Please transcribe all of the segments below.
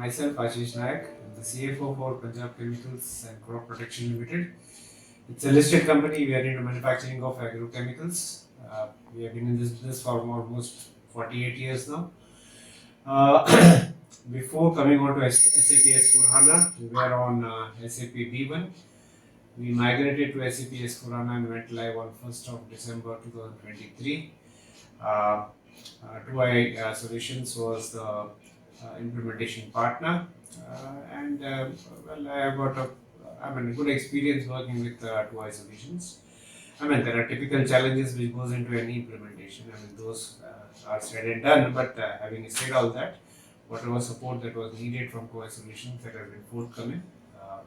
myself, Ashish Nayak, I'm the CFO for Punjab Chemicals and Crop Protection Limited. It's a listed company. We are into manufacturing of agrochemicals. We have been in this business for almost 48 years now. Before coming on to SAP S4HANA, we were on SAP B1. We migrated to SAP S4HANA and went live on 1st of December 2023. 2i Solutions was the implementation partner, and well, I have got a good experience working with 2i Solutions. There are typical challenges which goes into any implementation. Those are said and done. But having said all that, whatever support that was needed from 2i Solutions that has been forthcoming. I'm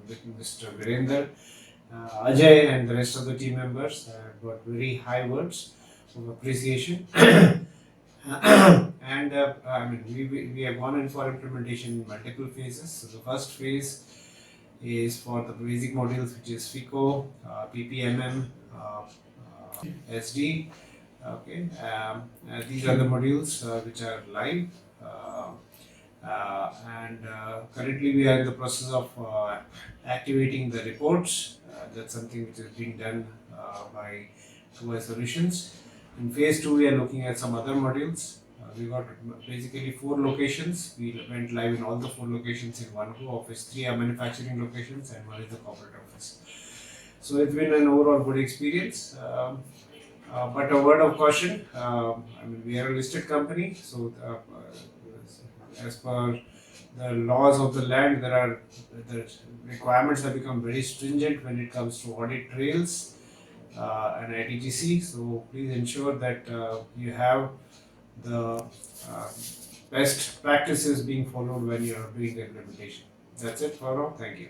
with Mr. Virender, Ajay, and the rest of the team members. I've got very high words of appreciation. And we have gone in for implementation in multiple phases. So the first phase is for the basic modules, which is FICO, PPMM, SD. Okay, these are the modules which are live, and currently we are in the process of activating the reports. That's something which is being done by 2i Solutions. In phase 2, we are looking at some other modules. We got basically 4 locations. We went live in all the 4 locations in one go. Of which 3 are manufacturing locations and 1 is the corporate office. So it's been an overall good experience. But a word of caution, we are a listed company, so as per the laws of the land, the requirements have become very stringent when it comes to audit trails and ADGC. So please ensure that you have the best practices being followed when you are doing the implementation. That's it for now. Thank you.